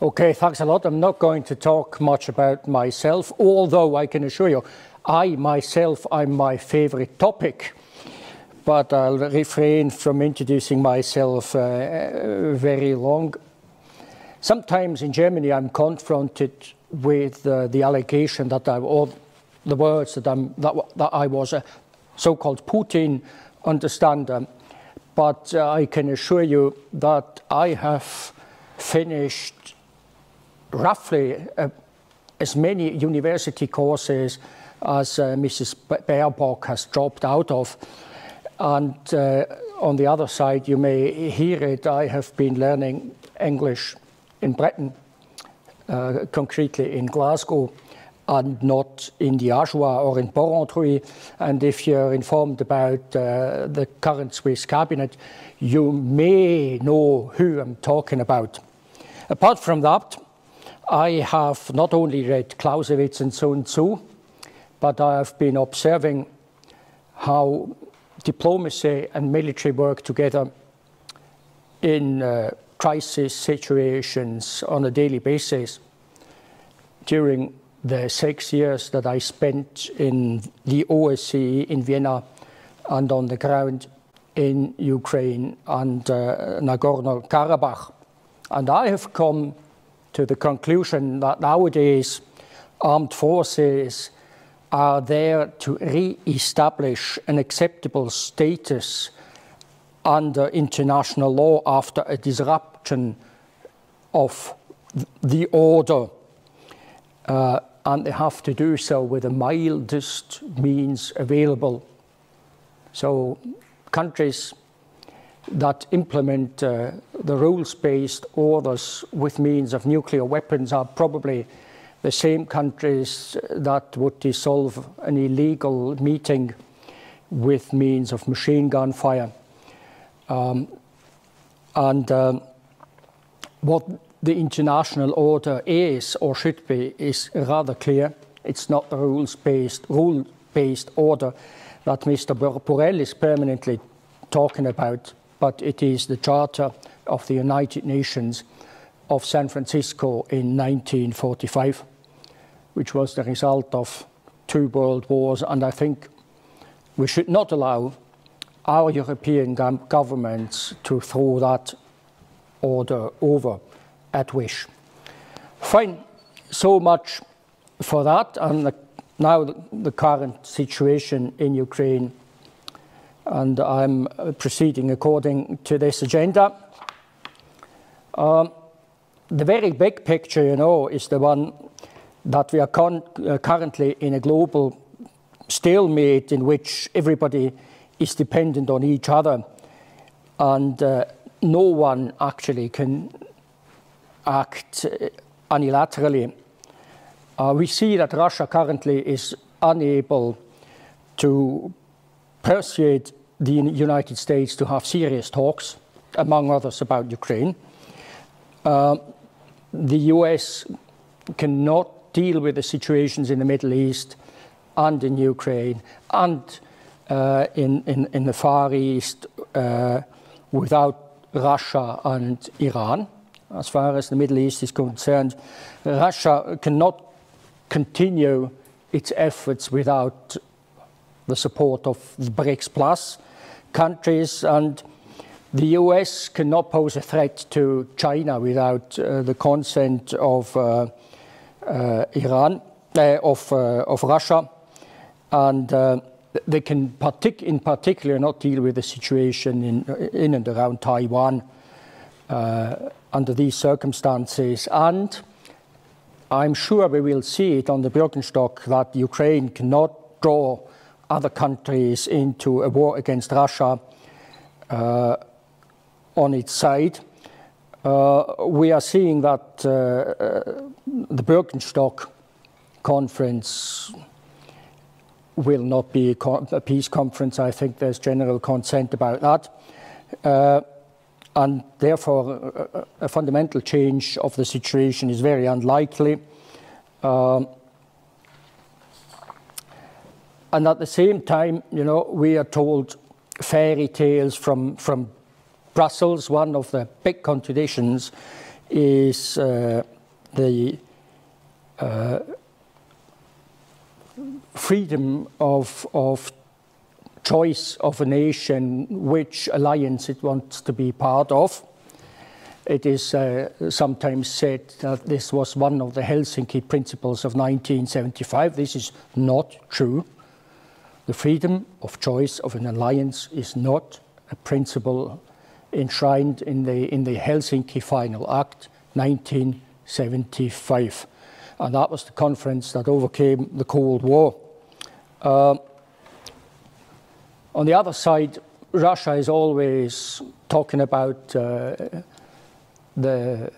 Okay, thanks a lot. I'm not going to talk much about myself, although I can assure you, I'm my favorite topic. But I'll refrain from introducing myself very long. Sometimes in Germany, I'm confronted with the allegation that I was a so-called Putin understander. But I can assure you that I have finished roughly as many university courses as Mrs. Baerbock has dropped out of. And on the other side, you may hear it, I have been learning English in Britain, concretely in Glasgow, and not in the Ajoie or in Porrentruy. And if you're informed about the current Swiss cabinet, you may know who I'm talking about. Apart from that, I have not only read Clausewitz and Sun Tzu, but I have been observing how diplomacy and military work together in crisis situations on a daily basis. During the 6 years that I spent in the OSCE in Vienna and on the ground in Ukraine and Nagorno-Karabakh. And I have come to the conclusion that nowadays armed forces are there to re-establish an acceptable status under international law after a disruption of the order. And they have to do so with the mildest means available. So countries that implement the rules-based orders with means of nuclear weapons are probably the same countries that would dissolve an illegal meeting with means of machine gun fire. What the international order is or should be is rather clear. It's not the rule-based order that Mr. Borrell is permanently talking about, but it is the Charter of the United Nations of San Francisco in 1945, which was the result of 2 world wars. And I think we should not allow our European governments to throw that order over at wish. Fine, so much for that. And now the current situation in Ukraine. And I'm proceeding according to this agenda. The very big picture, you know, is the one that we are currently in a global stalemate in which everybody is dependent on each other. And no one actually can act unilaterally. We see that Russia currently is unable to persuade the United States to have serious talks, among others, about Ukraine. The US cannot deal with the situations in the Middle East and in Ukraine and in the Far East without Russia and Iran. As far as the Middle East is concerned, Russia cannot continue its efforts without the support of the BRICS Plus countries, and the US cannot pose a threat to China without the consent of Russia, and they can in particular not deal with the situation in and around Taiwan under these circumstances. And I'm sure we will see it on the Bürgenstock that Ukraine cannot draw other countries into a war against Russia on its side. We are seeing that the Bürgenstock Conference will not be a peace conference. I think there's general consent about that. And therefore, a fundamental change of the situation is very unlikely. And at the same time, you know, we are told fairy tales from Brussels. One of the big contradictions is the freedom of choice of a nation which alliance it wants to be part of. It is sometimes said that this was one of the Helsinki principles of 1975. This is not true. The freedom of choice of an alliance is not a principle enshrined in the Helsinki Final Act 1975. And that was the conference that overcame the Cold War. On the other side, Russia is always talking about the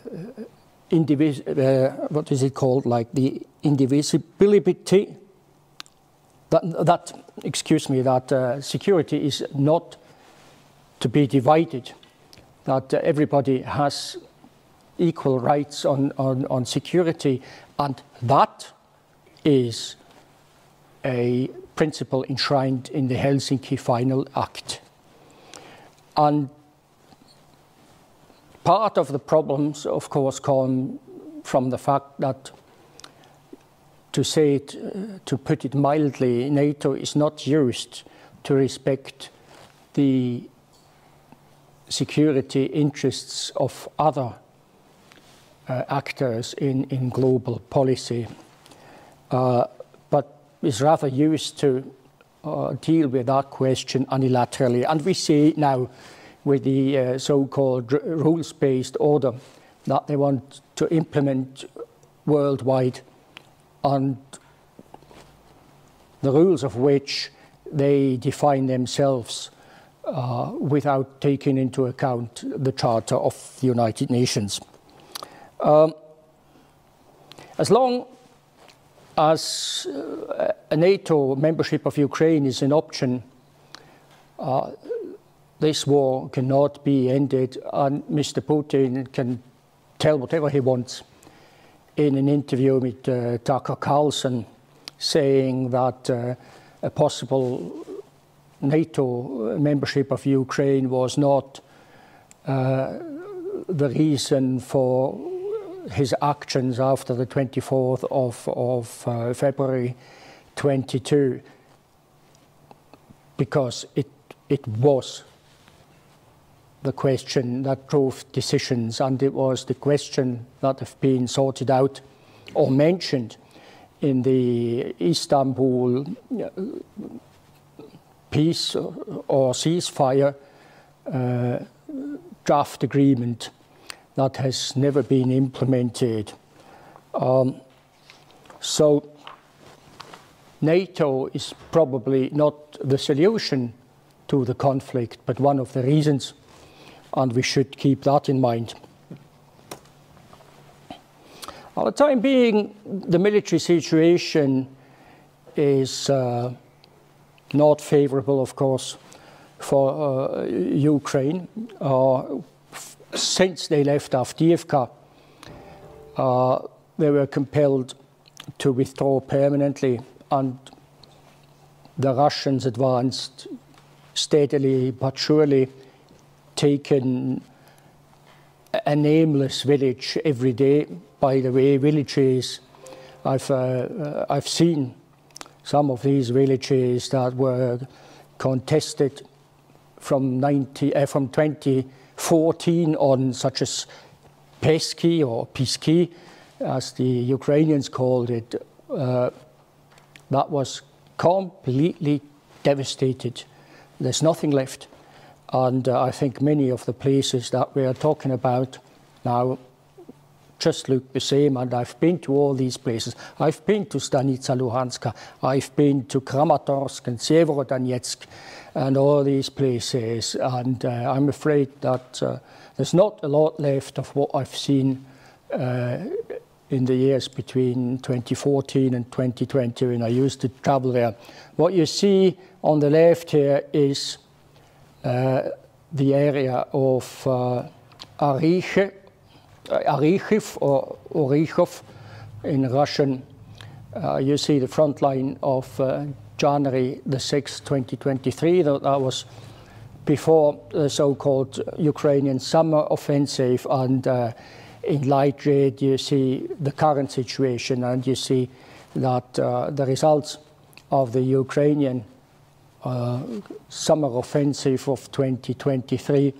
what is it called, like the indivisibility. That security is not to be divided. That everybody has equal rights on security, and that is a principle enshrined in the Helsinki Final Act. And part of the problems, of course, come from the fact that, to put it mildly, NATO is not used to respect the security interests of other actors in global policy, but is rather used to deal with that question unilaterally. And we see now with the so-called rules-based order that they want to implement worldwide, and the rules of which they define themselves without taking into account the Charter of the United Nations. As long as a NATO membership of Ukraine is an option, this war cannot be ended, and Mr. Putin can tell whatever he wants. In an interview with Tucker Carlson, saying that a possible NATO membership of Ukraine was not the reason for his actions after the 24th of February 22, because it was the question that drove decisions, and it was the question that have been sorted out or mentioned in the Istanbul peace or ceasefire draft agreement that has never been implemented. So NATO is probably not the solution to the conflict, but one of the reasons, and we should keep that in mind. For the time being, the military situation is not favorable, of course, for Ukraine. Since they left Avdiivka, they were compelled to withdraw permanently, and the Russians advanced steadily but surely, taking a nameless village every day. By the way, villages, I've seen some of these villages that were contested from 2014 on, such as Pesky or Pisky, as the Ukrainians called it. That was completely devastated. There's nothing left. And I think many of the places that we are talking about now just look the same. And I've been to all these places. I've been to Stanitsa Luhanska. I've been to Kramatorsk and Severodonetsk and all these places. And I'm afraid that there's not a lot left of what I've seen in the years between 2014 and 2020 when I used to travel there. What you see on the left here is the area of Arichiv or Orichov in Russian. You see the front line of January the 6th, 2023. That was before the so-called Ukrainian summer offensive, and in light red, you see the current situation, and you see that the results of the Ukrainian summer offensive of 2023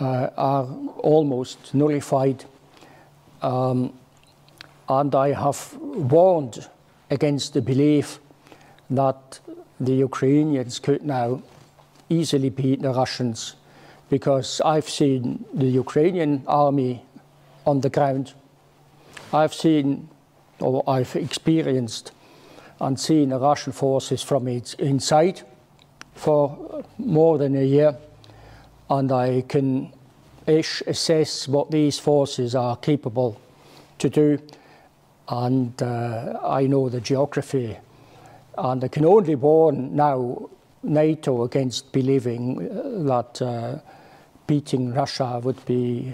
are almost nullified. And I have warned against the belief that the Ukrainians could now easily beat the Russians, because I've seen the Ukrainian army on the ground. I've seen, or I've experienced and seen the Russian forces from inside for more than a year, and I can assess what these forces are capable to do, and I know the geography, and I can only warn now NATO against believing that beating Russia would be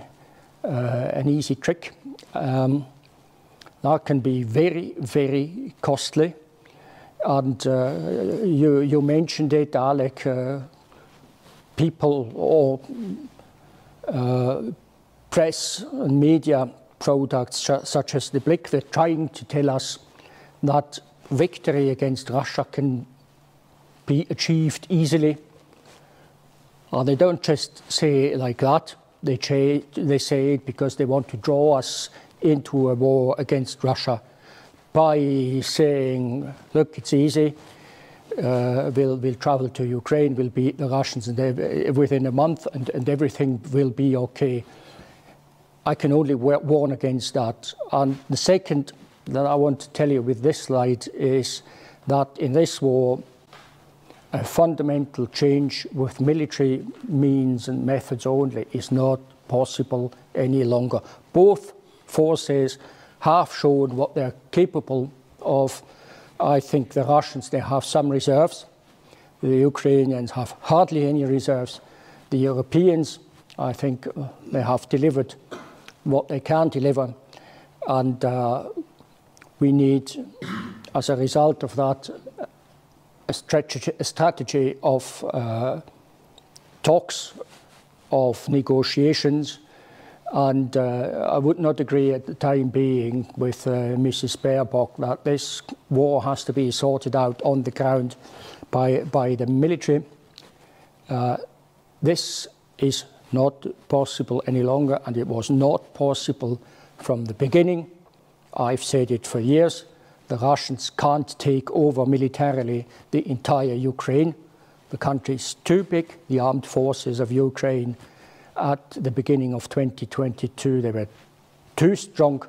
an easy trick. That can be very, very costly. And you mentioned it, Alec, people or press and media products such as the Blick, they're trying to tell us that victory against Russia can be achieved easily. And they don't just say it like that. They say it because they want to draw us into a war against Russia by saying, look, it's easy. We'll travel to Ukraine, we'll beat the Russians within a month, and everything will be okay. I can only warn against that. And the second that I want to tell you with this slide is that in this war, a fundamental change with military means and methods only is not possible any longer. Both forces have shown what they're capable of. I think the Russians, they have some reserves. The Ukrainians have hardly any reserves. The Europeans, I think they have delivered what they can deliver. And we need, as a result of that, a strategy of talks, of negotiations, and I would not agree at the time being with Mrs. Baerbock that this war has to be sorted out on the ground by the military. This is not possible any longer, and it was not possible from the beginning. I've said it for years. The Russians can't take over militarily the entire Ukraine. The country is too big. The armed forces of Ukraine at the beginning of 2022, they were too strong.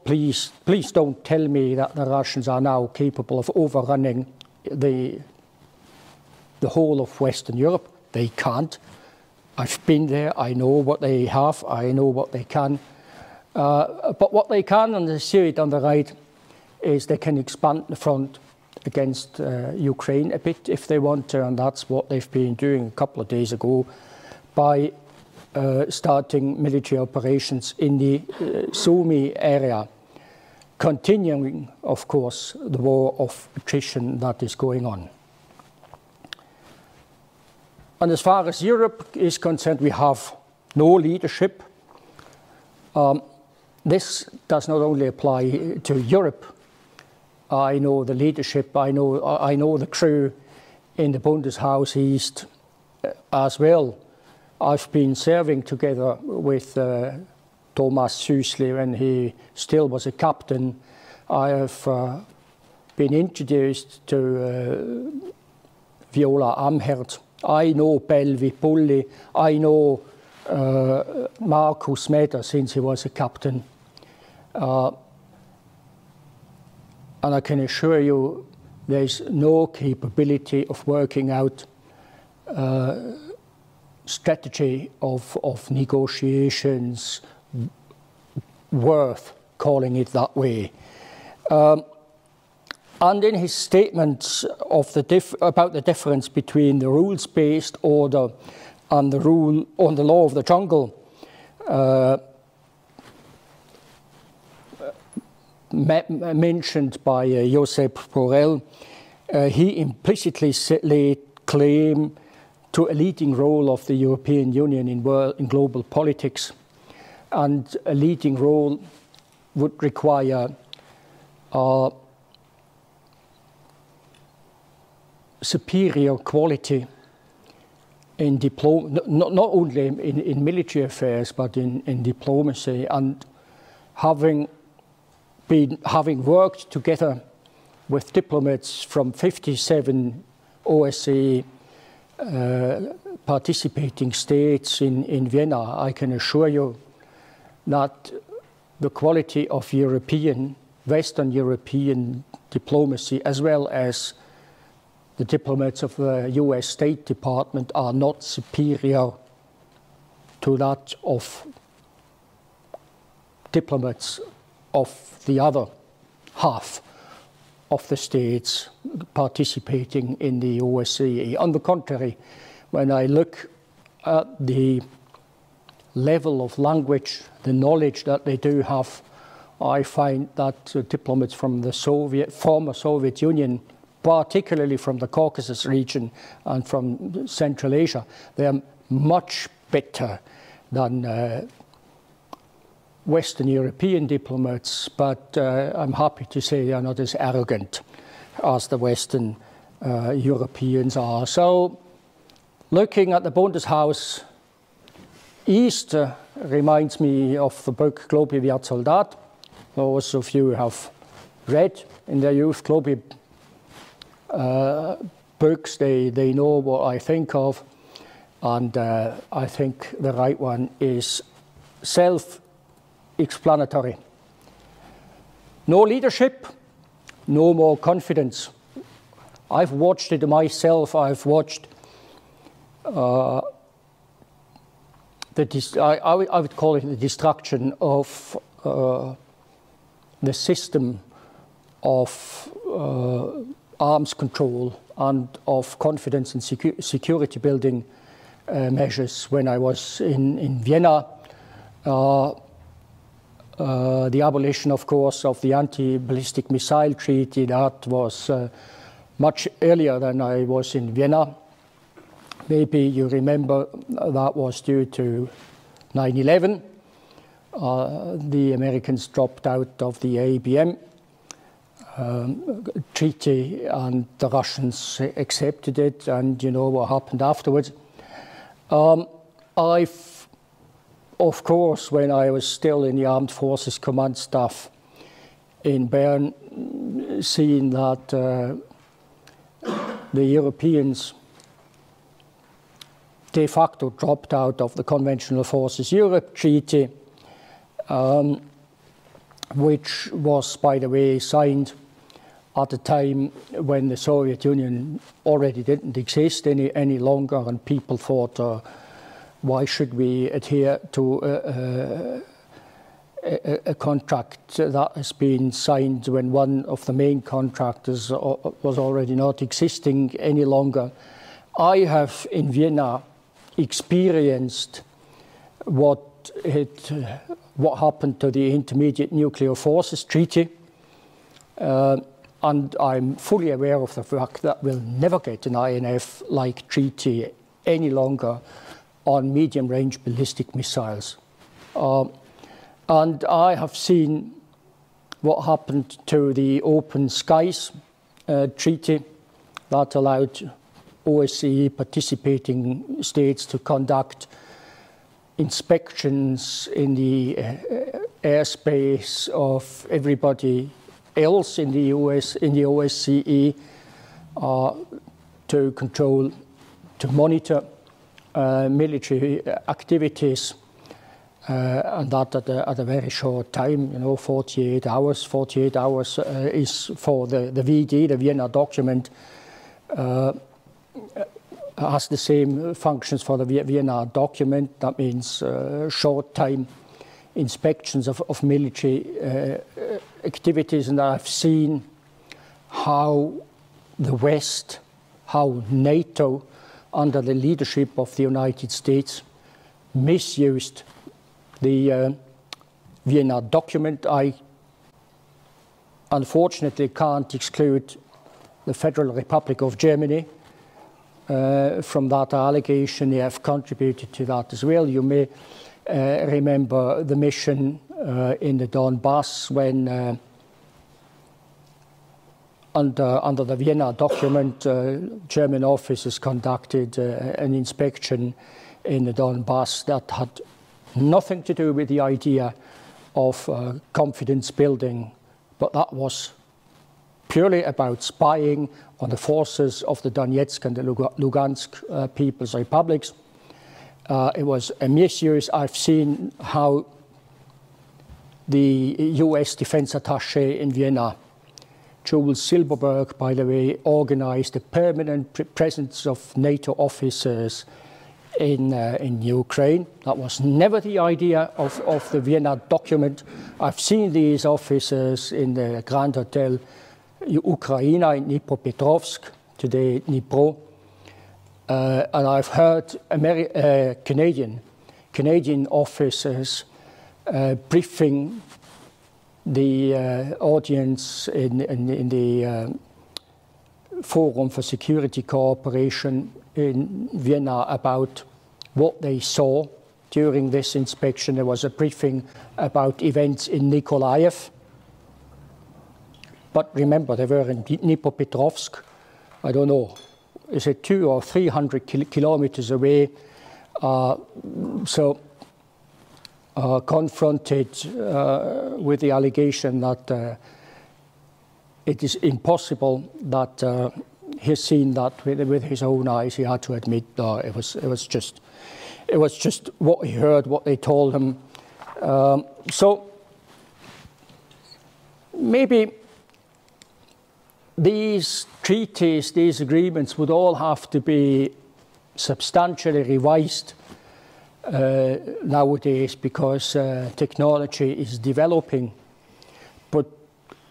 Please don't tell me that the Russians are now capable of overrunning the whole of Western Europe. They can't. I've been there. I know what they have. I know what they can. But what they can, and they see it on the right, is they can expand the front against Ukraine a bit if they want to, and that's what they've been doing a couple of days ago by starting military operations in the Sumy area, continuing, of course, the war of attrition that is going on. And as far as Europe is concerned, we have no leadership. This does not only apply to Europe. I know the leadership, I know the crew in the Bundeshaus East as well. I've been serving together with Thomas Süßli when he still was a captain. I have been introduced to Viola Amherd. I know Pelvi Pulli. I know Markus Meder since he was a captain. And I can assure you there's no capability of working out strategy of negotiations worth calling it that way. And in his statements of about the difference between the rules-based order and the law of the jungle, mentioned by Josep Borrell, he implicitly laid claim to a leading role of the European Union in global politics. and a leading role would require superior quality in not only in military affairs, but in diplomacy. And having worked together with diplomats from 57 OSCE participating states in Vienna, I can assure you that the quality of Western European diplomacy, as well as the diplomats of the US State Department, are not superior to that of diplomats of the other half of the states participating in the OSCE. On the contrary, when I look at the level of language, the knowledge that they do have, I find that diplomats from the former Soviet Union, particularly from the Caucasus region and from Central Asia, they are much better than Western European diplomats, but I'm happy to say they are not as arrogant as the Western Europeans are. So, looking at the Bundeshaus East reminds me of the book Globi wird Soldat. Those of you who have read in their youth Globi books, they know what I think of, and I think the right one is self-explanatory. No leadership, no more confidence. I've watched it myself. I've watched I would call it the destruction of the system of arms control and of confidence and security building measures when I was in Vienna. The abolition, of course, of the anti-ballistic missile treaty, that was much earlier than I was in Vienna. Maybe you remember that was due to 9/11. The Americans dropped out of the ABM treaty, and the Russians accepted it, and you know what happened afterwards. I've, of course, when I was still in the Armed Forces Command Staff in Bern, seen that the Europeans de facto dropped out of the Conventional Forces Europe Treaty, which was, by the way, signed at a time when the Soviet Union already didn't exist any longer, and people thought, why should we adhere to a contract that has been signed when one of the main contractors was already not existing any longer? I have in Vienna experienced what happened to the Intermediate Nuclear Forces Treaty, and I'm fully aware of the fact that we'll never get an INF-like treaty any longer on medium-range ballistic missiles. And I have seen what happened to the Open Skies Treaty that allowed OSCE participating states to conduct inspections in the airspace of everybody else in the OSCE to control, to monitor military activities, and that at a very short time, 48 hours. 48 hours is for the VD, the Vienna document, has the same functions for the Vienna document. That means short time inspections of military activities. And I've seen how the West, how NATO, under the leadership of the United States, misused the Vienna document. I unfortunately can't exclude the Federal Republic of Germany from that allegation. They have contributed to that as well. You may remember the mission in the Donbass when under the Vienna document, German officers conducted an inspection in the Donbass that had nothing to do with the idea of confidence building, but that was purely about spying on the forces of the Donetsk and the Lugansk People's Republics. It was a misuse. I've seen how the US Defense Attaché in Vienna, Joel Silberberg, by the way, organized a permanent presence of NATO officers in Ukraine. That was never the idea of the Vienna document. I've seen these officers in the Grand Hotel Ukraina in Dnipropetrovsk, today Dnipro, and I've heard Canadian officers briefing the audience in the Forum for Security Cooperation in Vienna about what they saw during this inspection. There was a briefing about events in Nikolaev. But remember, they were in Dnipropetrovsk, I don't know, is it 200 or 300 kilometers away? Confronted with the allegation that it is impossible that he's seen that with his own eyes. He had to admit it was just what he heard, what they told him. So maybe these treaties, these agreements would all have to be substantially revised nowadays because technology is developing.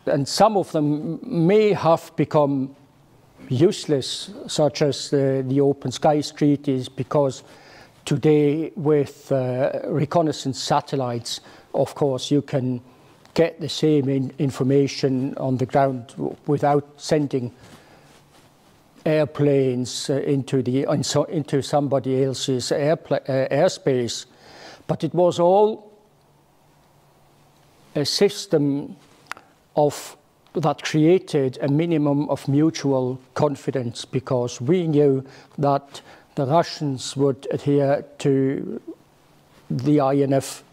And some of them may have become useless, such as the Open Skies treaties, because today with reconnaissance satellites, of course, you can get the same information on the ground without sending airplanes into somebody else's airspace. But it was all a system that created a minimum of mutual confidence, because we knew that the Russians would adhere to the INF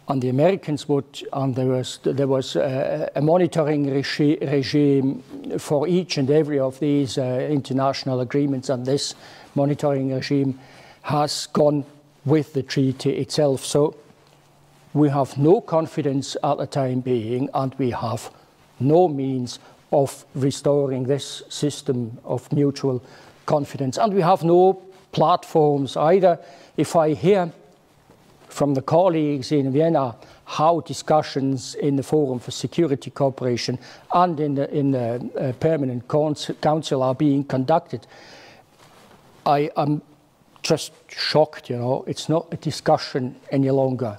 and the Americans would, and there was a monitoring regime for each and every of these international agreements, and this monitoring regime has gone with the treaty itself. So we have no confidence at the time being, and we have no means of restoring this system of mutual confidence. And we have no platforms either. If I hear from the colleagues in Vienna how discussions in the Forum for Security Cooperation and in the Permanent Council are being conducted, I am just shocked, you know. It's not a discussion any longer.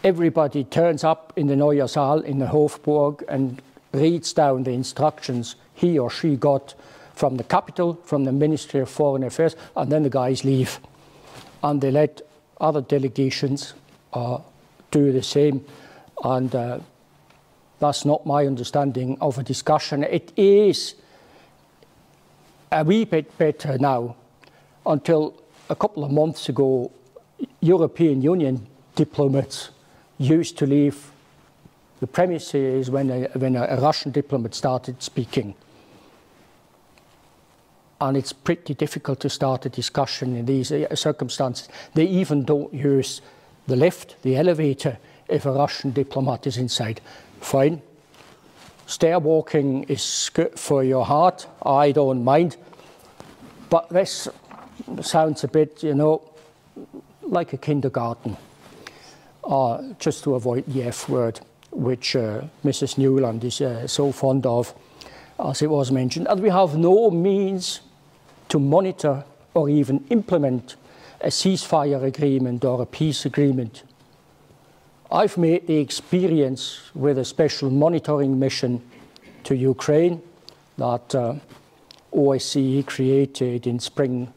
Everybody turns up in the Neue Saal in the Hofburg and reads down the instructions he or she got from the capital, from the Ministry of Foreign Affairs, and then the guys leave. And they let other delegations do the same. And that's not my understanding of a discussion. It is a wee bit better now. Until a couple of months ago, European Union diplomats used to leave the premises when a Russian diplomat started speaking. And it's pretty difficult to start a discussion in these circumstances. They even don't use the lift, the elevator, if a Russian diplomat is inside. Fine. Stair walking is good for your heart. I don't mind. But this sounds a bit, you know, like a kindergarten. Just to avoid the F word, which Mrs. Newland is so fond of, as it was mentioned. And we have no means to monitor or even implement a ceasefire agreement or a peace agreement. I've made the experience with a special monitoring mission to Ukraine that OSCE created in spring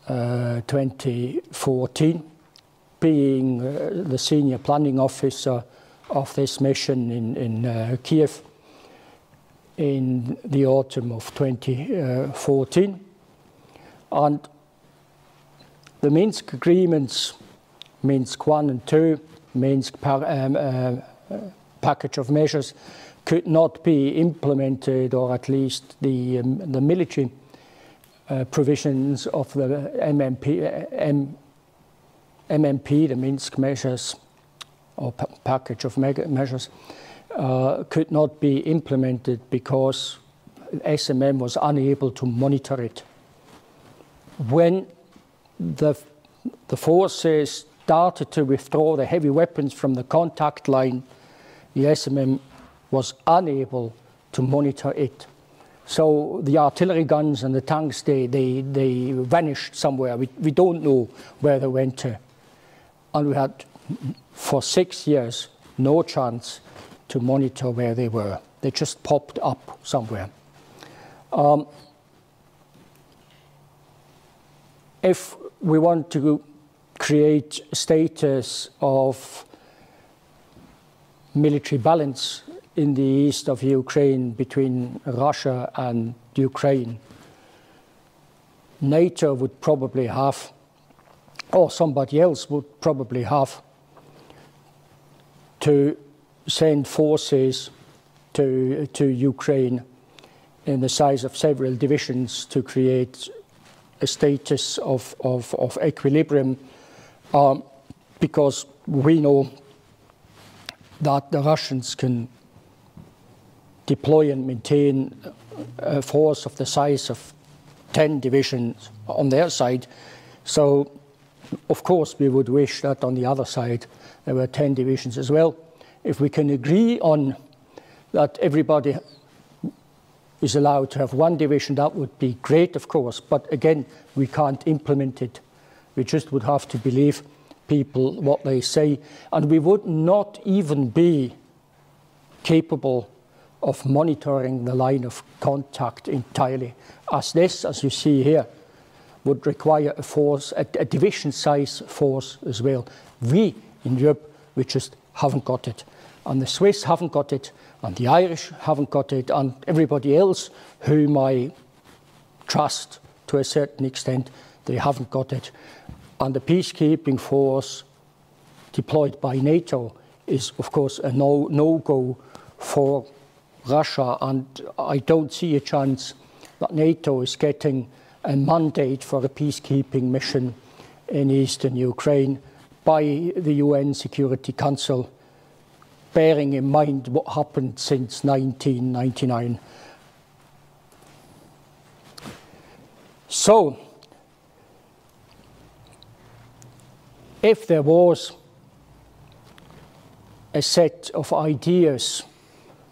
2014, being the senior planning officer of this mission in Kiev in the autumn of 2014. And the Minsk agreements, Minsk 1 and 2, Minsk package of measures, could not be implemented, or at least the military provisions of the MMP, the Minsk measures, or package of measures, could not be implemented because SMM was unable to monitor it. When the forces started to withdraw the heavy weapons from the contact line, the SMM was unable to monitor it. So the artillery guns and the tanks, they vanished somewhere. We don't know where they went to. And we had, for 6 years, no chance to monitor where they were. They just popped up somewhere. If we want to create a status of military balance in the east of Ukraine between Russia and Ukraine, NATO would probably have, or somebody else would probably have, to send forces to Ukraine in the size of several divisions to create a status of equilibrium, because we know that the Russians can deploy and maintain a force of the size of 10 divisions on their side. So, of course, we would wish that on the other side there were 10 divisions as well. If we can agree on that everybody is allowed to have one division, that would be great, of course. But again, we can't implement it. We just would have to believe people what they say. And we would not even be capable of monitoring the line of contact entirely, as this, as you see here, would require a force, a division-size force as well. We in Europe, we just haven't got it. And the Swiss haven't got it, and the Irish haven't got it, and everybody else whom I trust to a certain extent, they haven't got it. And the peacekeeping force deployed by NATO is, of course, a no-go for Russia, and I don't see a chance that NATO is getting a mandate for a peacekeeping mission in eastern Ukraine by the UN Security Council, bearing in mind what happened since 1999. So, if there was a set of ideas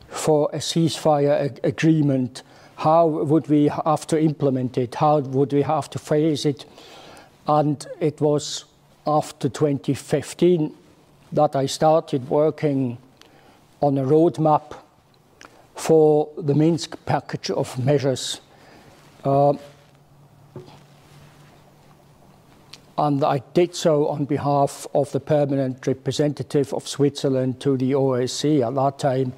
for a ceasefire agreement, how would we have to implement it? How would we have to phrase it? And it was after 2015 that I started working on a roadmap for the Minsk package of measures. And I did so on behalf of the permanent representative of Switzerland to the OSCE. At that time,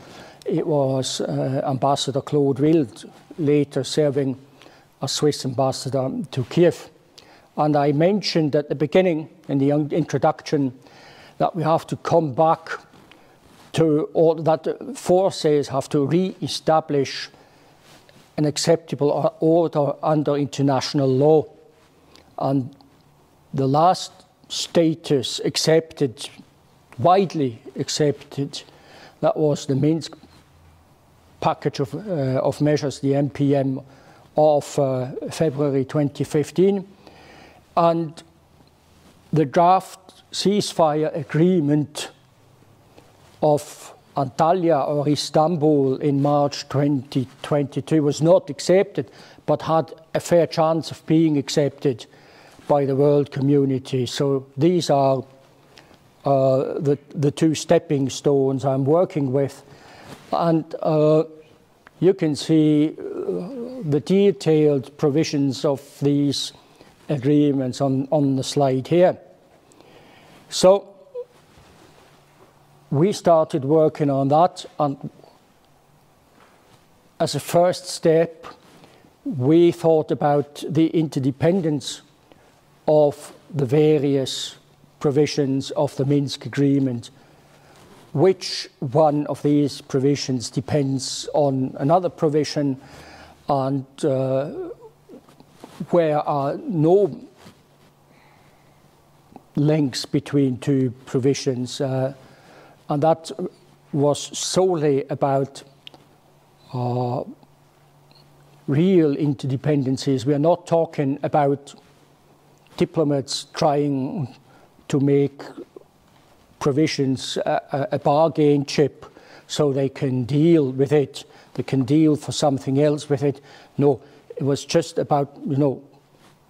it was Ambassador Claude Wild, later serving as Swiss ambassador to Kiev. And I mentioned at the beginning, in the introduction, that we have to come back to, or that forces have to re-establish an acceptable order under international law. And the last status accepted, widely accepted, that was the Minsk package of measures, the MPM of February 2015. And the draft ceasefire agreement of Antalya or Istanbul in March 2022 was not accepted, but had a fair chance of being accepted by the world community. So these are the two stepping stones I'm working with. And you can see the detailed provisions of these agreements on the slide here. So we started working on that, and as a first step, we thought about the interdependence of the various provisions of the Minsk Agreement. Which one of these provisions depends on another provision, and where are no links between two provisions. And that was solely about real interdependencies. We are not talking about diplomats trying to make provisions a bargain chip so they can deal with it, they can deal for something else with it. No, it was just about, you know,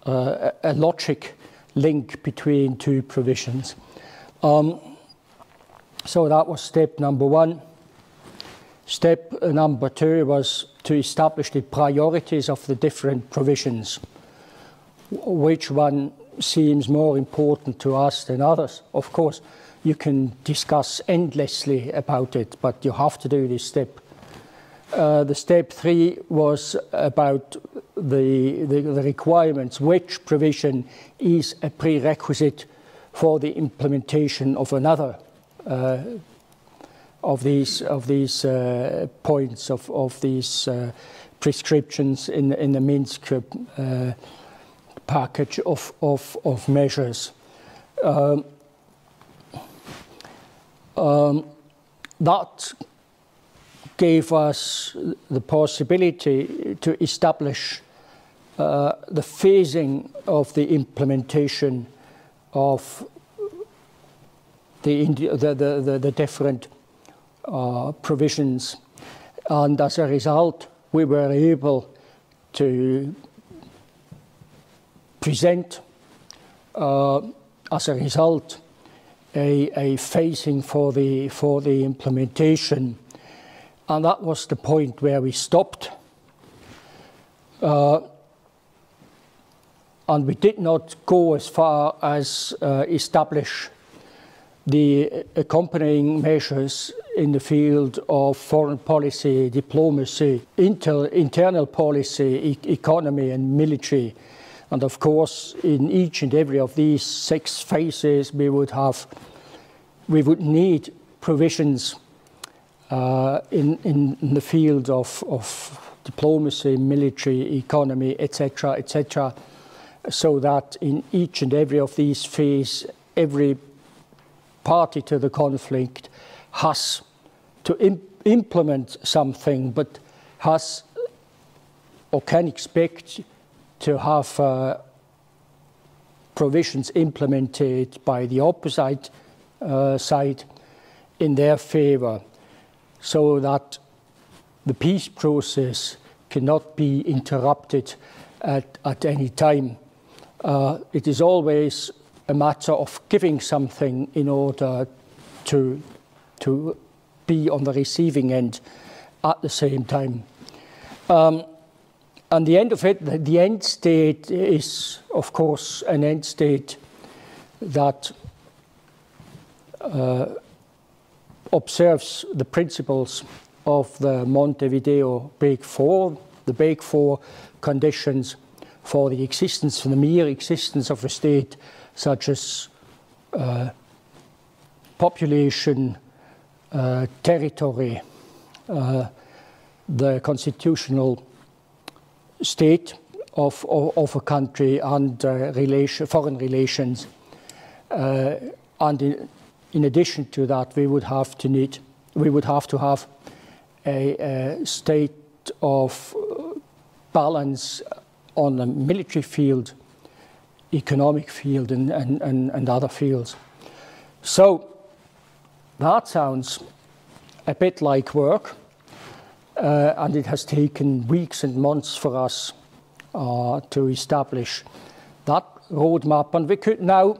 a logic link between two provisions. So that was step number one. Step number two was to establish the priorities of the different provisions. Which one seems more important to us than others? Of course, you can discuss endlessly about it, but you have to do this step. The step three was about the requirements. Which provision is a prerequisite for the implementation of another of these points of these prescriptions in the Minsk package of measures. That gave us the possibility to establish the phasing of the implementation of the different provisions, and as a result, we were able to present, as a result, a phasing for the implementation, and that was the point where we stopped. And we did not go as far as establish the accompanying measures in the field of foreign policy, diplomacy, internal policy, economy and military. And of course, in each and every of these 6 phases, we would need provisions in the field of diplomacy, military, economy, etc., etc., so that in each and every of these phases, every party to the conflict has to implement something, but has or can expect to have provisions implemented by the opposite side in their favor, so that the peace process cannot be interrupted at any time. It is always a matter of giving something in order to be on the receiving end at the same time. And the end of it, the end state is, of course, an end state that observes the principles of the Montevideo Big Four, the Big Four conditions for the existence, for the mere existence of a state, such as population, territory, the constitutional state of a country, and foreign relations. And in addition to that, we would have to have a state of balance on the military field, economic field, and other fields. So that sounds a bit like work, and it has taken weeks and months for us to establish that roadmap, and we could now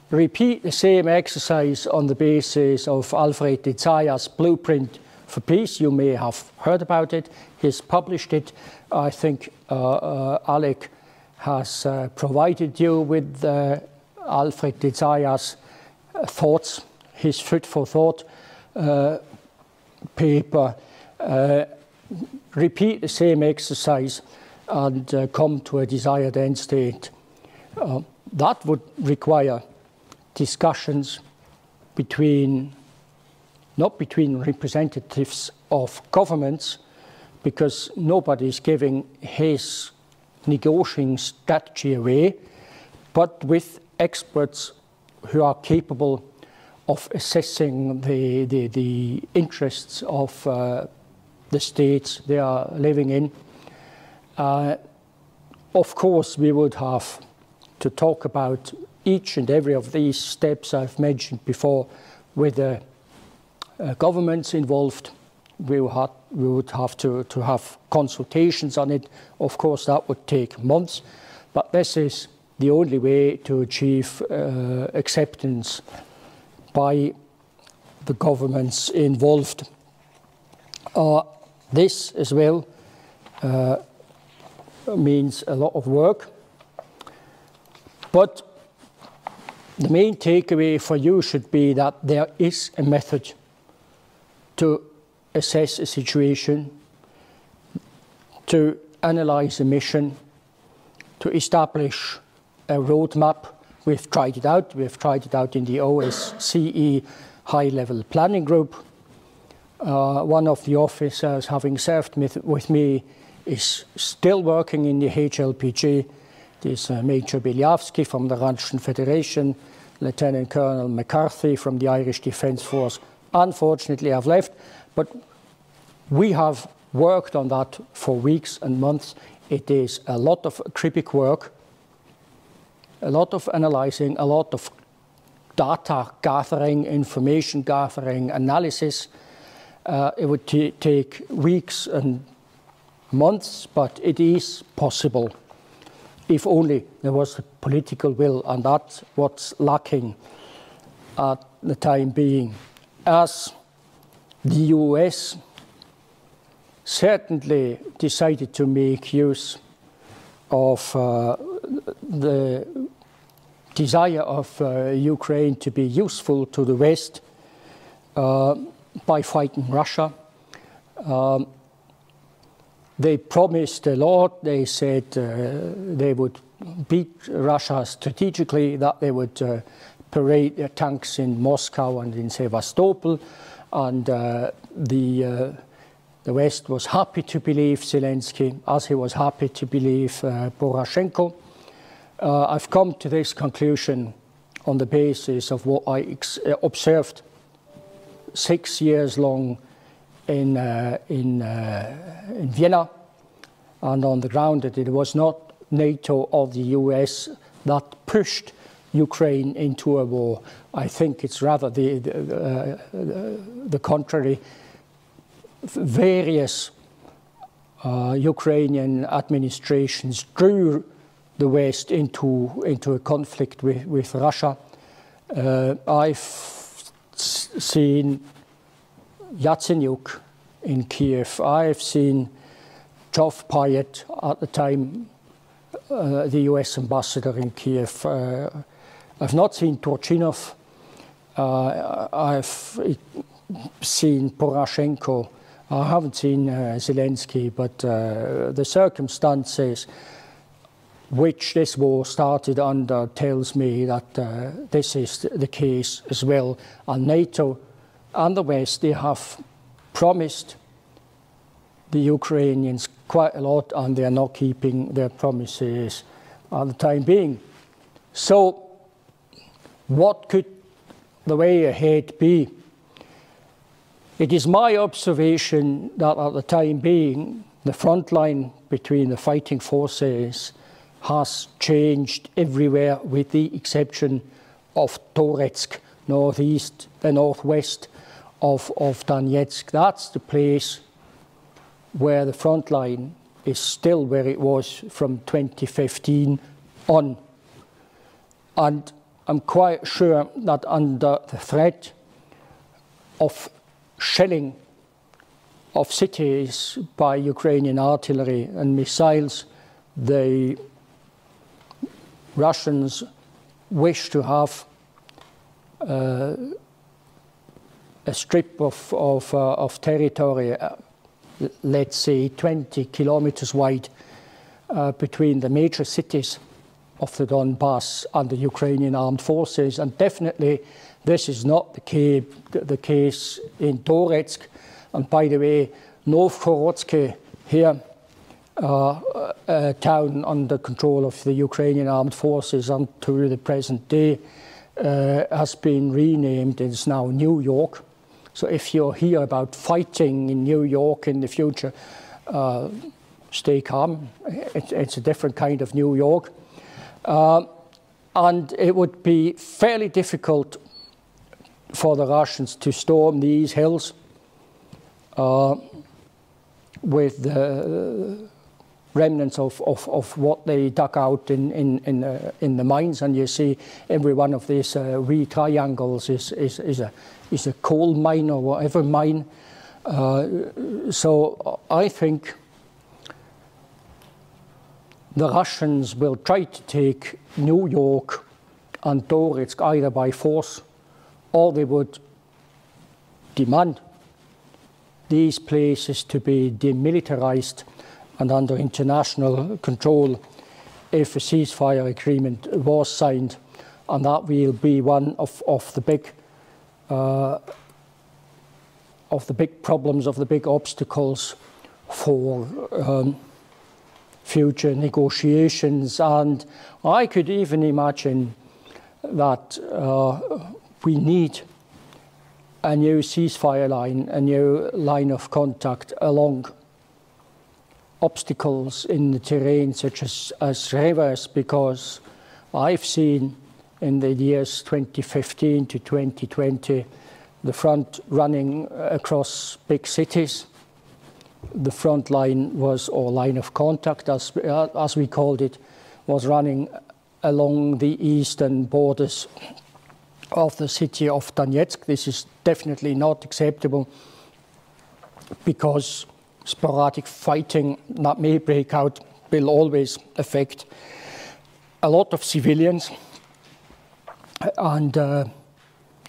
repeat the same exercise on the basis of Alfred de Zaya's Blueprint for Peace. You may have heard about it. He's published it. I think Alec has provided you with Alfred Desaya's thoughts, his food for thought paper. Repeat the same exercise and come to a desired end state. That would require discussions not between representatives of governments, because nobody is giving his negotiating strategy away, but with experts who are capable of assessing the interests of the states they are living in. Of course, we would have to talk about each and every of these steps I've mentioned before with the governments involved. We would have to have consultations on it. Of course, that would take months, but this is the only way to achieve acceptance by the governments involved. This as well means a lot of work, but the main takeaway for you should be that there is a method to assess a situation, to analyze a mission, to establish a roadmap. We've tried it out. We've tried it out in the OSCE high-level planning group. One of the officers, having served with me, is still working in the HLPG. There's Major Bieliavsky from the Russian Federation, Lieutenant Colonel McCarthy from the Irish Defence Force. Unfortunately, have left, but we have worked on that for weeks and months. It is a lot of acribic work, a lot of analyzing, a lot of data gathering, information gathering, analysis. It would take weeks and months, but it is possible if only there was a political will, and that's what's lacking at the time being. As the US certainly decided to make use of the desire of Ukraine to be useful to the West by fighting Russia. They promised a lot. They said they would beat Russia strategically, that they would parade their tanks in Moscow and in Sevastopol, and the West was happy to believe Zelensky, as he was happy to believe Poroshenko. I've come to this conclusion on the basis of what I observed 6 years long in Vienna, and on the ground that it was not NATO or the US that pushed Ukraine into a war. I think it's rather the contrary. Various Ukrainian administrations drew the West into a conflict with Russia. I've seen Yatsenyuk in Kiev. I've seen Geoff Pyatt, at the time the US ambassador in Kiev. I've not seen Turchinov. I've seen Poroshenko. I haven't seen Zelensky, but the circumstances which this war started under tells me that this is the case as well. And NATO and the West, they have promised the Ukrainians quite a lot, and they are not keeping their promises at the time being. So what could the way ahead be? It is my observation that at the time being, the front line between the fighting forces has changed everywhere, with the exception of Toretsk, northeast and northwest of Donetsk. That's the place where the front line is still where it was from 2015 on. And I'm quite sure that under the threat of shelling of cities by Ukrainian artillery and missiles, the Russians wish to have a strip of territory, let's say 20 kilometers wide, between the major cities of the Donbass and the Ukrainian armed forces. And definitely this is not the case in Donetsk. And by the way, Novhorodsky here, a town under control of the Ukrainian armed forces until the present day, has been renamed. It's now New York. So if you hear about fighting in New York in the future, stay calm. It's a different kind of New York. And it would be fairly difficult for the Russians to storm these hills with the remnants of what they dug out in the mines. And you see every one of these wee triangles is a coal mine or whatever mine. So I think the Russians will try to take New York and Donetsk either by force, or they would demand these places to be demilitarized and under international control if a ceasefire agreement was signed. And that will be one of the big problems, of the big obstacles for future negotiations. And I could even imagine that we need a new ceasefire line, a new line of contact along obstacles in the terrain, such as rivers, because I've seen in the years 2015 to 2020 the front running across big cities. The front line was, or line of contact as we called it, was running along the eastern borders of the city of Donetsk. This is definitely not acceptable, because sporadic fighting that may break out will always affect a lot of civilians. And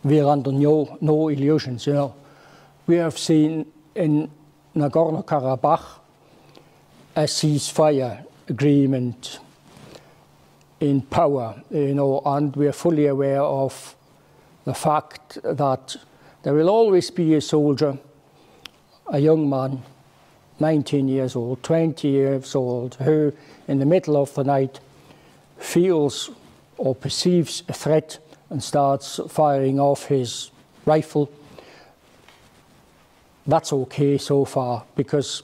we are under no illusions. You know, we have seen in Nagorno-Karabakh a ceasefire agreement in power, you know, and we are fully aware of the fact that there will always be a soldier, a young man, 19 years old, 20 years old, who in the middle of the night feels or perceives a threat and starts firing off his rifle. That's okay so far, because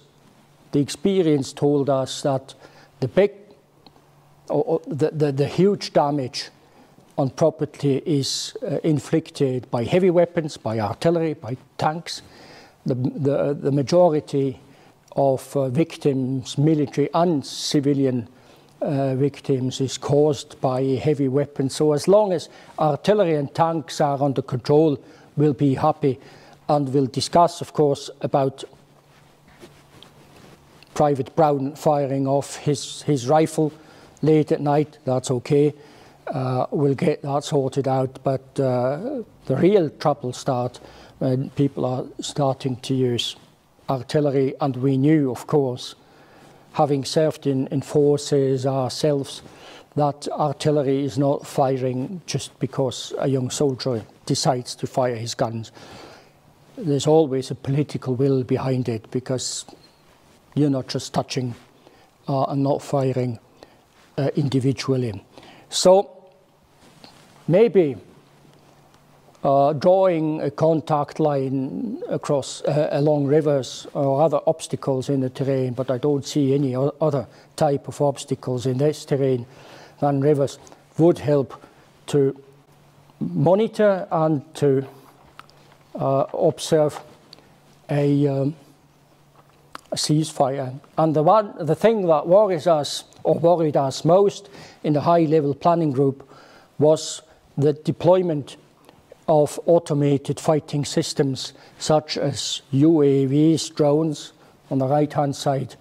the experience told us that the huge damage on property is inflicted by heavy weapons, by artillery, by tanks. The majority of victims, military and civilian victims, is caused by heavy weapons. So as long as artillery and tanks are under control, we'll be happy. And we'll discuss, of course, about Private Brown firing off his rifle late at night. That's okay. We'll get that sorted out. But the real trouble starts when people are starting to use artillery. And we knew, of course, having served in forces ourselves, that artillery is not firing just because a young soldier decides to fire his guns. There's always a political will behind it, because you're not just touching and not firing individually. So maybe drawing a contact line across along rivers or other obstacles in the terrain, but I don't see any other type of obstacles in this terrain than rivers, would help to monitor and to observe a ceasefire. And the thing that worries us, or worried us most in the high-level planning group, was the deployment of automated fighting systems such as UAVs, drones on the right-hand side,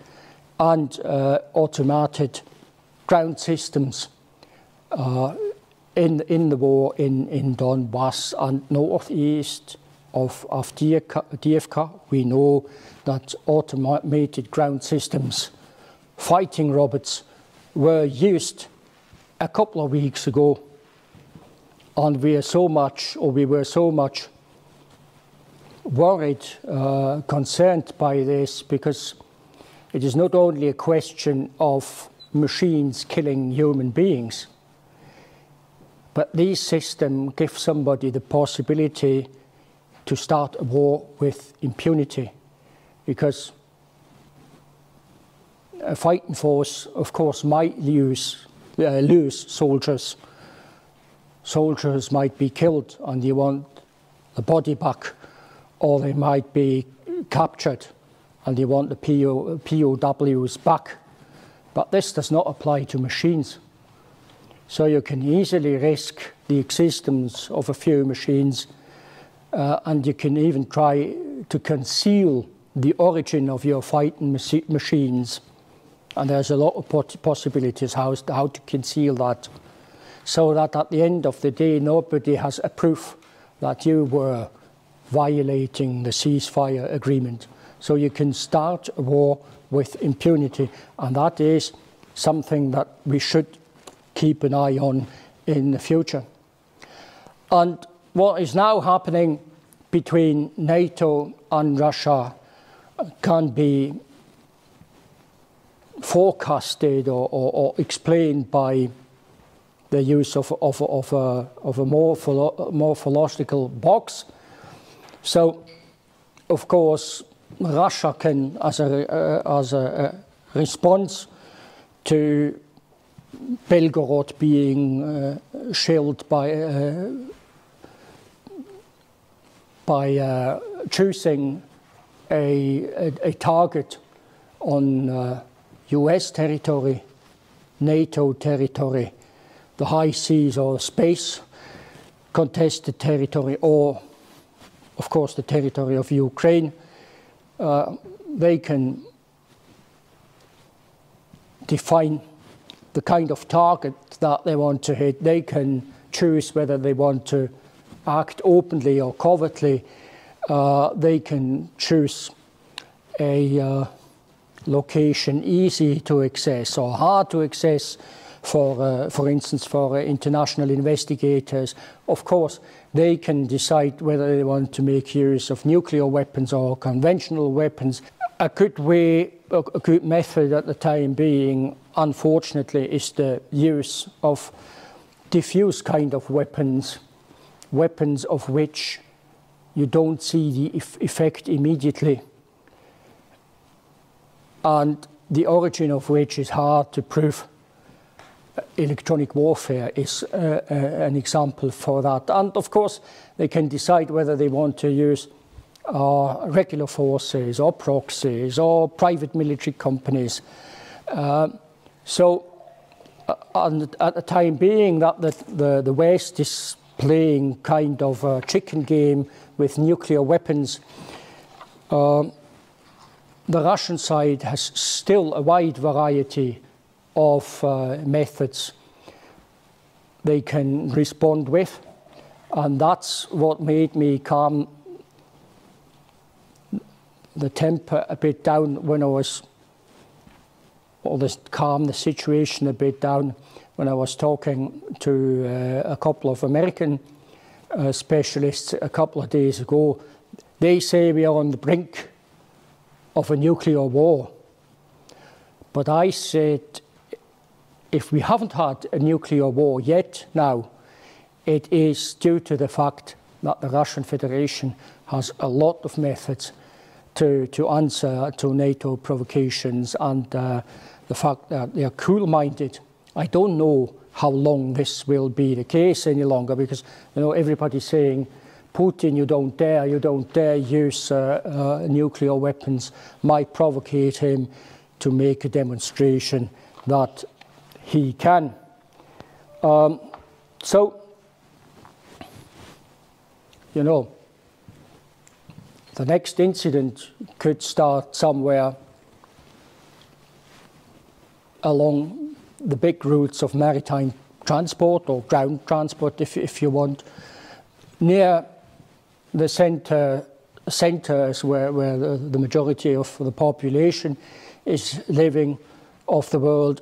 and automated ground systems in the war in Donbass and northeast of DFK. We know that automated ground systems, fighting robots, were used a couple of weeks ago, and we were so much worried, concerned by this, because it is not only a question of machines killing human beings, but these systems give somebody the possibility to start a war with impunity, because a fighting force, of course, might lose soldiers. Soldiers might be killed and you want the body back, or they might be captured and you want the POWs back. But this does not apply to machines. So you can easily risk the existence of a few machines, and you can even try to conceal the origin of your fighting machines. And there's a lot of possibilities how to conceal that, so that at the end of the day, nobody has a proof that you were violating the ceasefire agreement. So you can start a war with impunity, and that is something that we should keep an eye on in the future. And what is now happening between NATO and Russia can be forecasted or explained by the use of a morphological box. So, of course, Russia can, as a response to Belgorod being shelled by choosing a target on US territory, NATO territory, the high seas or space contested territory, or of course the territory of Ukraine. They can define the kind of target that they want to hit. They can choose whether they want to act openly or covertly. They can choose a location easy to access or hard to access for instance, for international investigators. Of course, they can decide whether they want to make use of nuclear weapons or conventional weapons. A good way, a good method at the time being, unfortunately, is the use of diffuse kind of weapons, weapons of which you don't see the effect immediately, and the origin of which is hard to prove. Electronic warfare is an example for that. And of course, they can decide whether they want to use regular forces or proxies or private military companies. So at the time being that the West is playing kind of a chicken game with nuclear weapons, the Russian side has still a wide variety of methods they can respond with, and that's what made me calm the temper a bit down when I was, or calm the situation a bit down when I was talking to a couple of American specialists a couple of days ago. They say we are on the brink of a nuclear war, but I said, if we haven't had a nuclear war yet now, it is due to the fact that the Russian Federation has a lot of methods to answer to NATO provocations, and the fact that they are cool-minded. I don't know how long this will be the case any longer, because everybody's saying, Putin, you don't dare use nuclear weapons, might provocate him to make a demonstration that he can. So, the next incident could start somewhere along the big routes of maritime transport or ground transport, if you want, near the centers where the majority of the population is living of the world.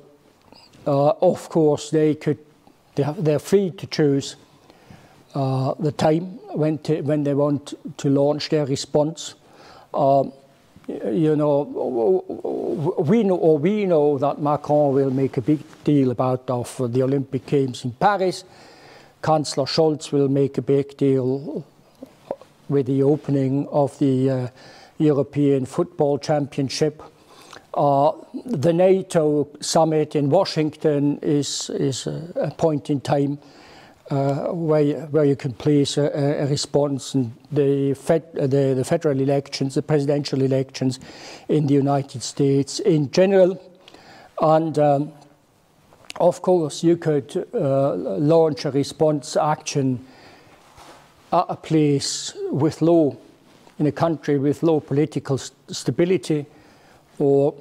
Of course, they're free to choose the time when they want to launch their response. You know, we know that Macron will make a big deal about the Olympic Games in Paris. Chancellor Scholz will make a big deal with the opening of the European Football Championship. The NATO summit in Washington is a point in time where you can place a response. And the federal elections, the presidential elections in the United States in general. And of course, you could launch a response action at a place with in a country with low political stability, or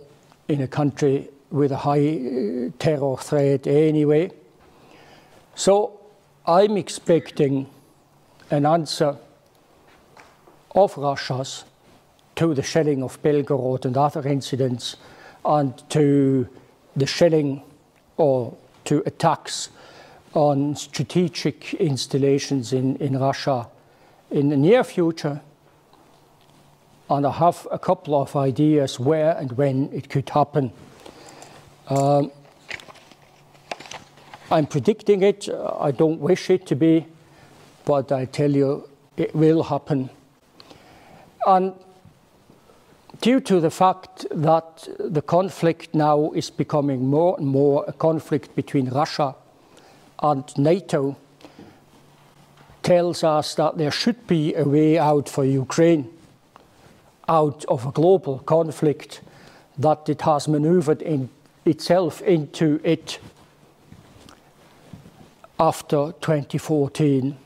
in a country with a high terror threat anyway. So I'm expecting an answer of Russia's to the shelling of Belgorod and other incidents, and to the shelling or to attacks on strategic installations in Russia in the near future. And I have a couple of ideas where and when it could happen. I'm predicting it. I don't wish it to be, but I tell you, it will happen. And due to the fact that the conflict now is becoming more and more a conflict between Russia and NATO, tells us that there should be a way out for Ukraine, out of a global conflict that it has maneuvered itself into it after 2014,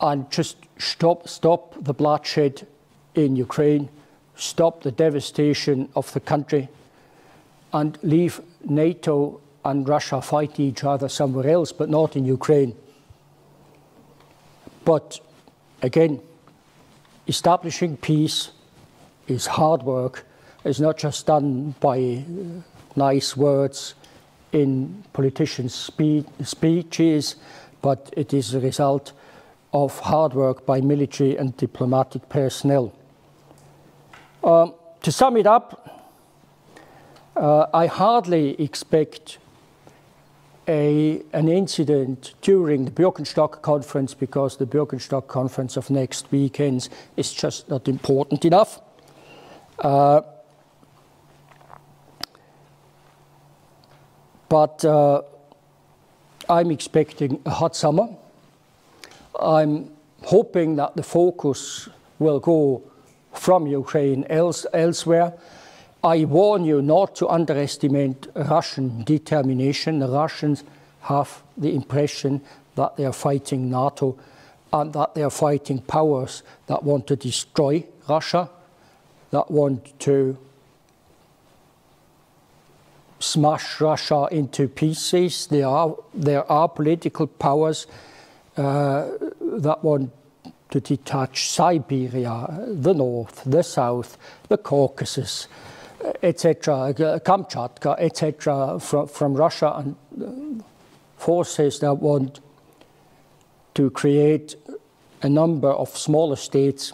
and just stop the bloodshed in Ukraine, stop the devastation of the country, and leave NATO and Russia fight each other somewhere else, but not in Ukraine. But again, establishing peace is hard work. It's not just done by nice words in politicians' speeches, but it is a result of hard work by military and diplomatic personnel. To sum it up, I hardly expect an incident during the Bürgenstock Conference, because the Bürgenstock Conference of next weekend is just not important enough. But I'm expecting a hot summer. I'm hoping that the focus will go from Ukraine elsewhere. I warn you not to underestimate Russian determination. The Russians have the impression that they are fighting NATO and that they are fighting powers that want to destroy Russia, that want to smash Russia into pieces. There are political powers that want to detach Siberia, the North, the South, the Caucasus, etc., Kamchatka, etc., from Russia, and forces that want to create a number of smaller states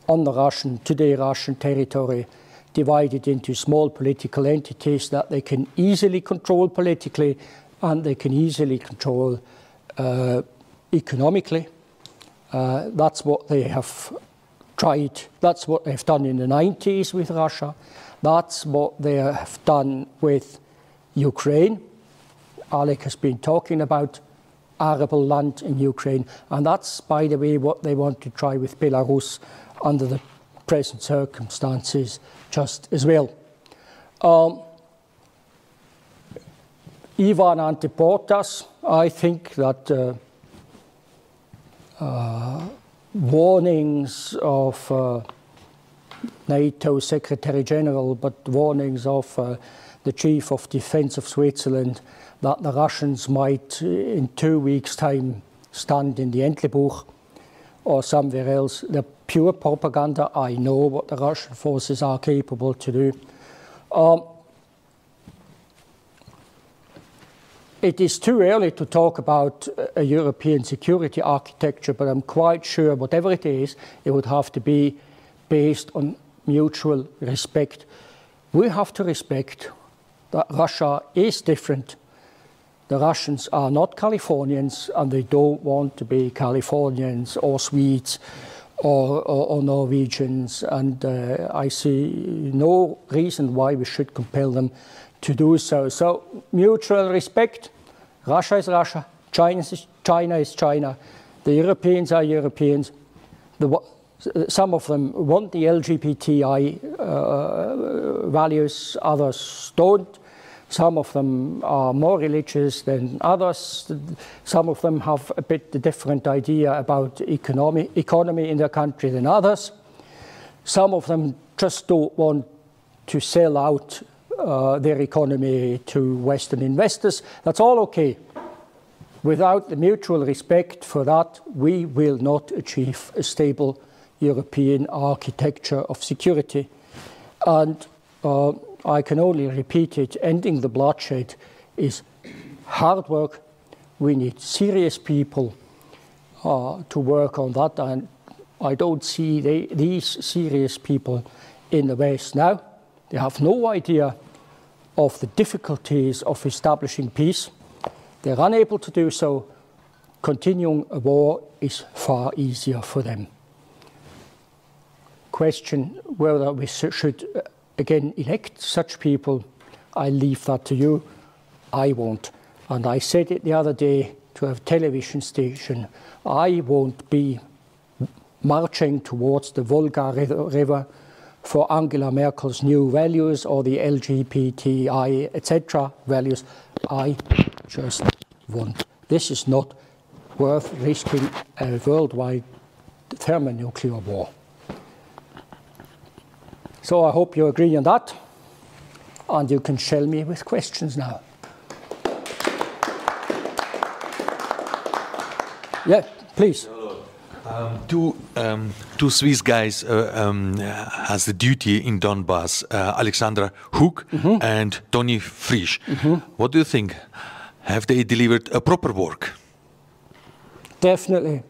on the today Russian territory, divided into small political entities that they can easily control politically and they can easily control economically. That's what they have tried. That's what they've done in the 90s with Russia. That's what they have done with Ukraine. Alec has been talking about arable land in Ukraine. And that's, by the way, what they want to try with Belarus under the present circumstances just as well. Ivan ante portas, I think that warnings of NATO Secretary General, but warnings of the Chief of Defence of Switzerland, that the Russians might, in 2 weeks' time, stand in the Entlebuch or somewhere else. The pure propaganda. I know what the Russian forces are capable to do. It is too early to talk about a European security architecture, but I'm quite sure whatever it is, it would have to be based on mutual respect. We have to respect that Russia is different. The Russians are not Californians, and they don't want to be Californians or Swedes or Norwegians, and I see no reason why we should compel them to do so. So mutual respect. Russia is Russia. China is China. The Europeans are Europeans. Some of them want the LGBTI values, others don't. Some of them are more religious than others. Some of them have a bit different idea about economy in their country than others. Some of them just don't want to sell out their economy to Western investors. That's all okay. Without the mutual respect for that, we will not achieve a stable European architecture of security. And I can only repeat it, ending the bloodshed is hard work. We need serious people to work on that, and I don't see these serious people in the West now. They have no idea of the difficulties of establishing peace. They're unable to do so. Continuing a war is far easier for them. Question whether we should again elect such people, I leave that to you. I won't. And I said it the other day to a television station, I won't be marching towards the Volga River for Angela Merkel's new values or the LGBTI, etc. values. I just won't. This is not worth risking a worldwide thermonuclear war. So I hope you agree on that, and you can shell me with questions now. Yeah, please. Two Swiss guys has the duty in Donbass, Alexander Hug and Tony Frisch. What do you think? Have they delivered a proper work? Definitely.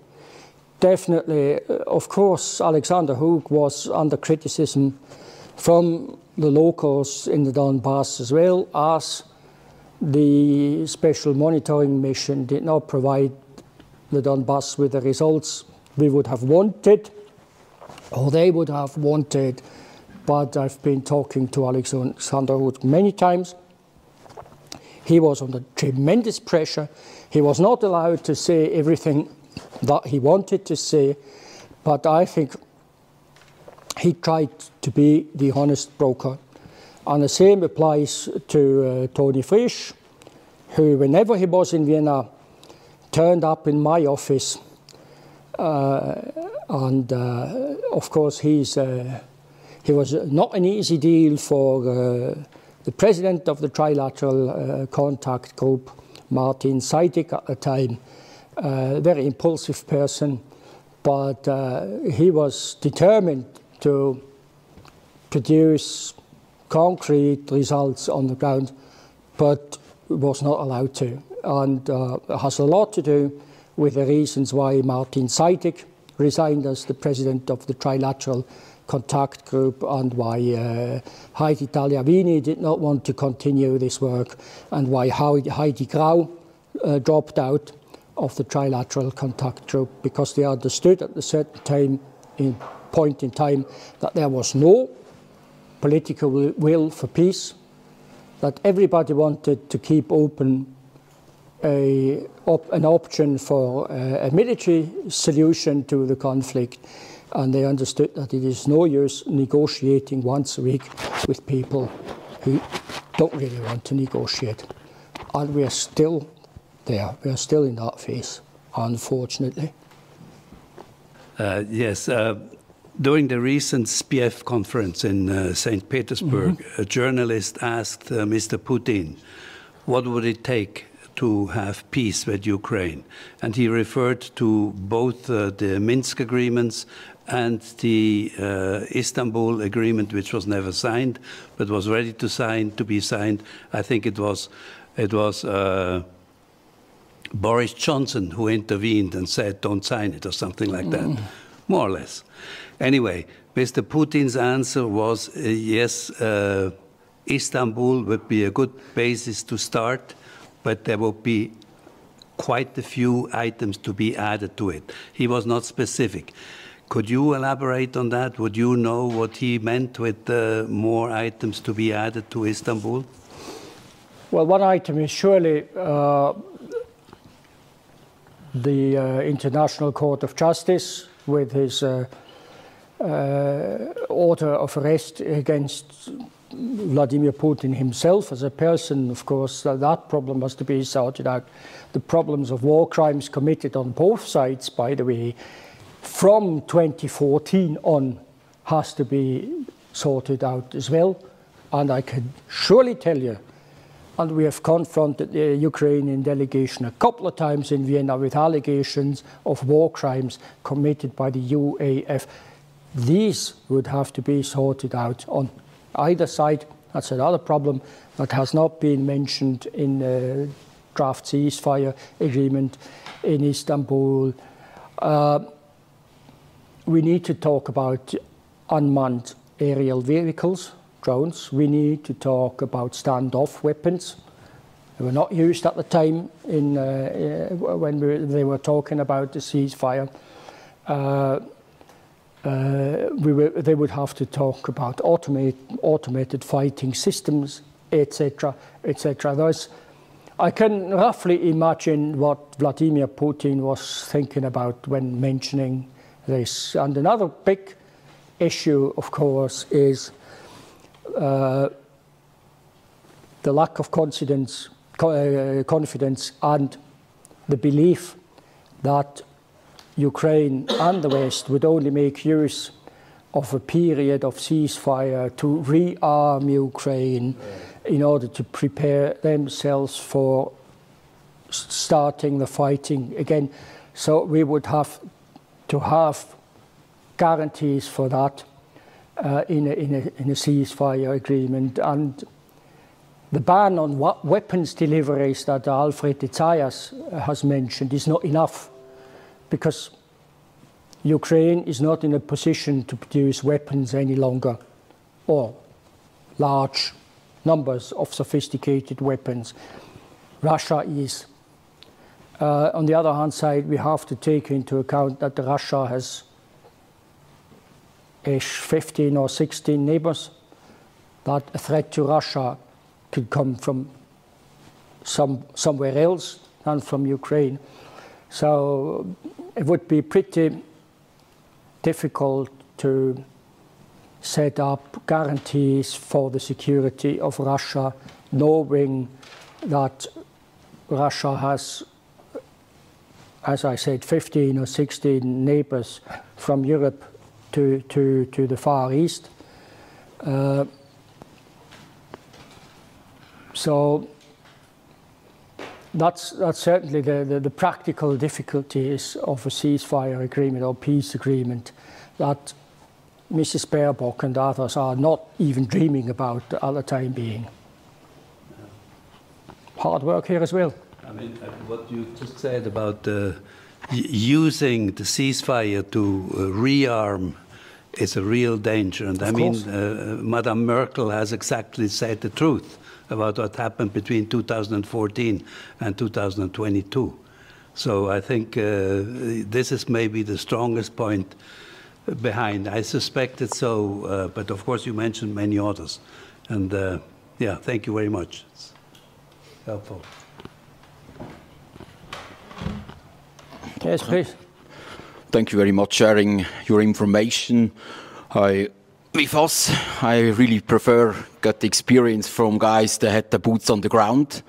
Definitely. Of course, Alexander Hug was under criticism from the locals in the Donbass, as well as the special monitoring mission did not provide the Donbass with the results we would have wanted, or they would have wanted. But I've been talking to Alexander Hug many times. He was under tremendous pressure. He was not allowed to say everything that he wanted to say, but I think he tried to be the honest broker. And the same applies to Tony Frisch, who, whenever he was in Vienna, turned up in my office. Of course, he was not an easy deal for the president of the Trilateral Contact Group, Martin Seidig at the time. Very impulsive person, but he was determined to produce concrete results on the ground, but was not allowed to. And has a lot to do with the reasons why Martin Seidig resigned as the president of the Trilateral Contact Group, and why Heidi Tagliavini did not want to continue this work, and why Heidi Grau dropped out of the Trilateral Contact Group, because they understood at a certain point in time that there was no political will for peace, that everybody wanted to keep open an option for a military solution to the conflict, and they understood that it is no use negotiating once a week with people who don't really want to negotiate. And we are still there. We are still in that phase, unfortunately. Yes. During the recent SPF conference in St. Petersburg, a journalist asked Mr. Putin what would it take to have peace with Ukraine? And he referred to both the Minsk agreements and the Istanbul agreement, which was never signed, but was ready to be signed. I think it was Boris Johnson who intervened and said, don't sign it, or something like that, more or less. Anyway, Mr. Putin's answer was, yes, Istanbul would be a good basis to start, but there will be quite a few items to be added to it. He was not specific. Could you elaborate on that? Would you know what he meant with more items to be added to Istanbul? Well, one item is surely the International Court of Justice with his order of arrest against Vladimir Putin himself as a person. Of course, that problem has to be sorted out. The problems of war crimes committed on both sides, by the way, from 2014 on, has to be sorted out as well. And I can surely tell you, and we have confronted the Ukrainian delegation a couple of times in Vienna with allegations of war crimes committed by the UAF. These would have to be sorted out on either side. That's another problem that has not been mentioned in the draft ceasefire agreement in Istanbul. We need to talk about unmanned aerial vehicles, drones. We need to talk about standoff weapons. They were not used at the time when they were talking about the ceasefire. They would have to talk about automated fighting systems, etc., etc. Thus, I can roughly imagine what Vladimir Putin was thinking about when mentioning this. And another big issue, of course, is the lack of confidence and the belief that Ukraine and the West would only make use of a period of ceasefire to rearm Ukraine in order to prepare themselves for starting the fighting again. So we would have to have guarantees for that in a ceasefire agreement. And the ban on weapons deliveries that Alfred de Zayas has mentioned is not enough, because Ukraine is not in a position to produce weapons any longer, or large numbers of sophisticated weapons. Russia is. On the other hand side, we have to take into account that Russia has 15 or 16 neighbors, that a threat to Russia could come from somewhere else than from Ukraine. So it would be pretty difficult to set up guarantees for the security of Russia, knowing that Russia has, as I said, 15 or 16 neighbors from Europe to the Far East. So that's certainly the practical difficulties of a ceasefire agreement or peace agreement that Mrs. Baerbock and others are not even dreaming about at the time being. Hard work here as well. I mean, what you just said about using the ceasefire to rearm is a real danger. And I mean, Madame Merkel has exactly said the truth about what happened between 2014 and 2022. So I think this is maybe the strongest point behind. I suspect it so, but of course you mentioned many others. And yeah, thank you very much. It's helpful. Yes, please. Thank you very much for sharing your information. With us, I really prefer get the experience from guys that had the boots on the ground.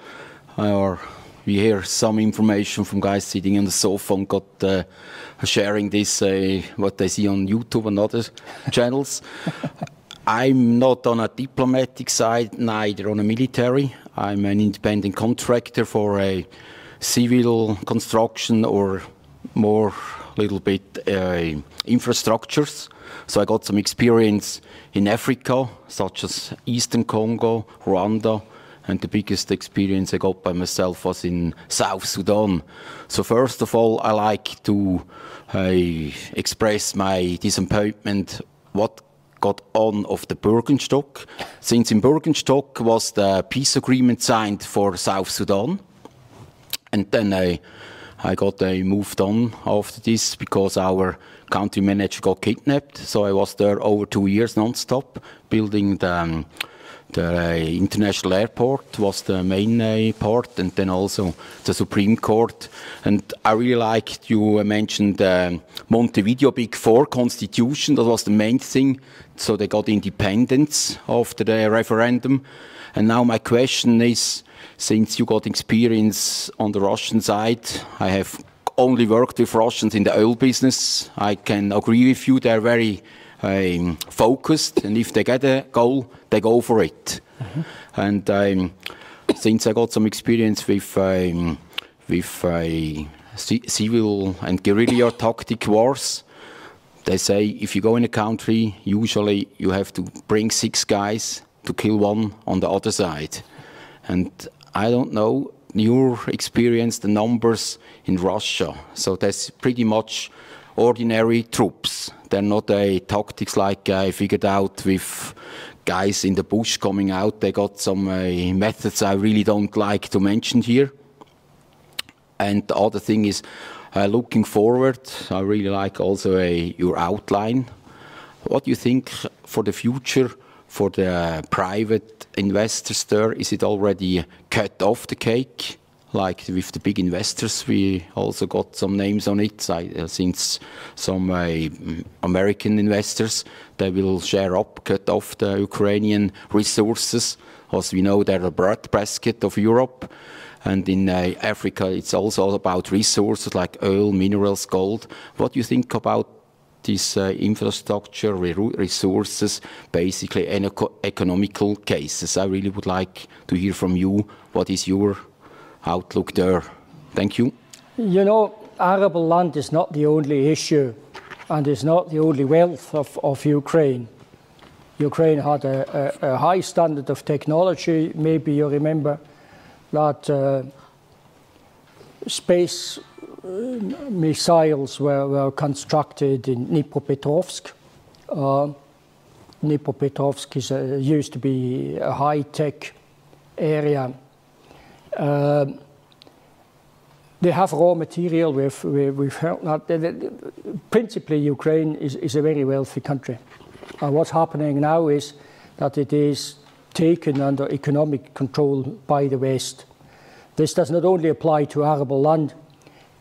Or we hear some information from guys sitting on the sofa and got sharing this, what they see on YouTube and other channels. I'm not on a diplomatic side, neither on a military. I'm an independent contractor for a civil construction or more little bit infrastructures. So I got some experience in Africa, such as Eastern Congo, Rwanda, and the biggest experience I got by myself was in South Sudan. So first of all, I like to express my disappointment what got on of the Bürgenstock. Since in Bürgenstock was the peace agreement signed for South Sudan. And then I moved on after this because our country manager got kidnapped. So I was there over 2 years non-stop, building the international airport was the main part, and then also the Supreme Court. And I really liked you mentioned Montevideo Big Four Constitution. That was the main thing. So they got independence after the referendum. And now my question is, since you got experience on the Russian side, I have only worked with Russians in the oil business. I can agree with you, they're very focused, and if they get a goal, they go for it. And since I got some experience with civil and guerrilla tactic wars, they say if you go in a country, usually you have to bring 6 guys to kill one on the other side. And I don't know your experience, the numbers in Russia. So that's pretty much ordinary troops. They're not tactics like I figured out with guys in the bush coming out. They got some methods I really don't like to mention here. And the other thing is, looking forward, I really like also your outline. What do you think for the future for the private investors there? Is it already cut off the cake? Like with the big investors, we also got some names on it. Since some American investors, they will share up, cut off the Ukrainian resources. As we know, they're the breadbasket of Europe. And in Africa, it's also about resources like oil, minerals, gold. What do you think about this infrastructure, resources, basically economical cases? I really would like to hear from you. What is your outlook there? Thank you. You know, arable land is not the only issue, and is not the only wealth of Ukraine. Ukraine had a high standard of technology. Maybe you remember that space missiles were constructed in Dnipropetrovsk. Dnipropetrovsk used to be a high-tech area. They have raw material. We've heard that. Principally, Ukraine is a very wealthy country. What's happening now is that it is taken under economic control by the West. This does not only apply to arable land,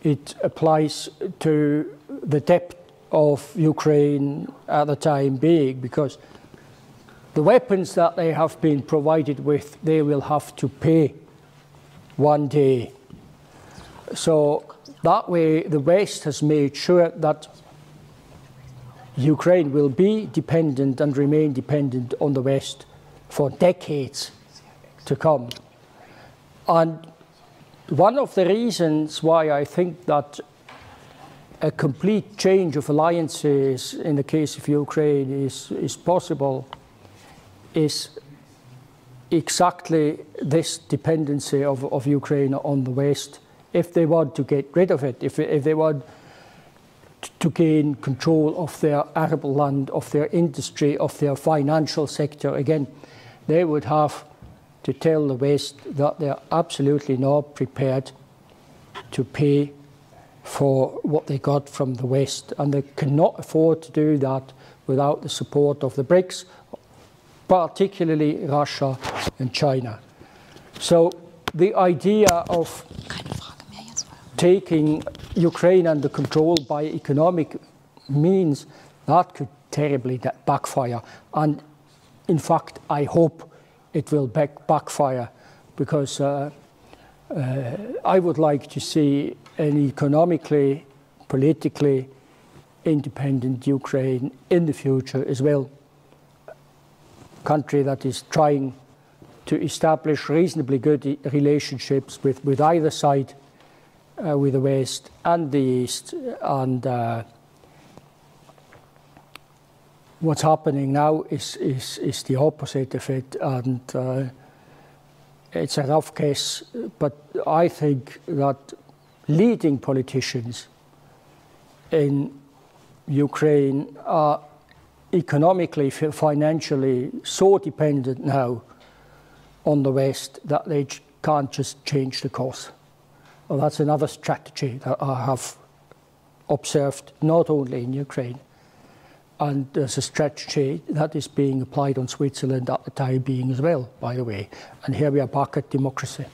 it applies to the debt of Ukraine at the time being, because the weapons that they have been provided with, they will have to pay one day. So that way the West has made sure that Ukraine will be dependent and remain dependent on the West for decades to come. And one of the reasons why I think that a complete change of alliances in the case of Ukraine is possible is exactly this dependency of Ukraine on the West. If they want to get rid of it, if they want to gain control of their arable land, of their industry, of their financial sector, again, they would have to tell the West that they're absolutely not prepared to pay for what they got from the West. And they cannot afford to do that without the support of the BRICS, particularly Russia and China. So the idea of taking Ukraine under control by economic means, that could terribly backfire. And in fact, I hope it will backfire, because I would like to see an economically, politically independent Ukraine in the future as well. A country that is trying to establish reasonably good relationships with either side, with the West and the East. And what's happening now is the opposite of it. And it's a rough case, but I think that leading politicians in Ukraine are economically, financially so dependent now on the West that they can't just change the course. Well, that's another strategy that I have observed not only in Ukraine, and there's a strategy that is being applied on Switzerland at the time being as well, by the way. And here we are back at democracy.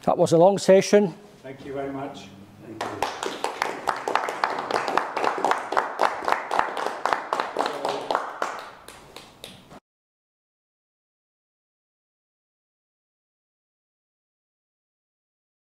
That was a long session. Thank you very much. Thank you.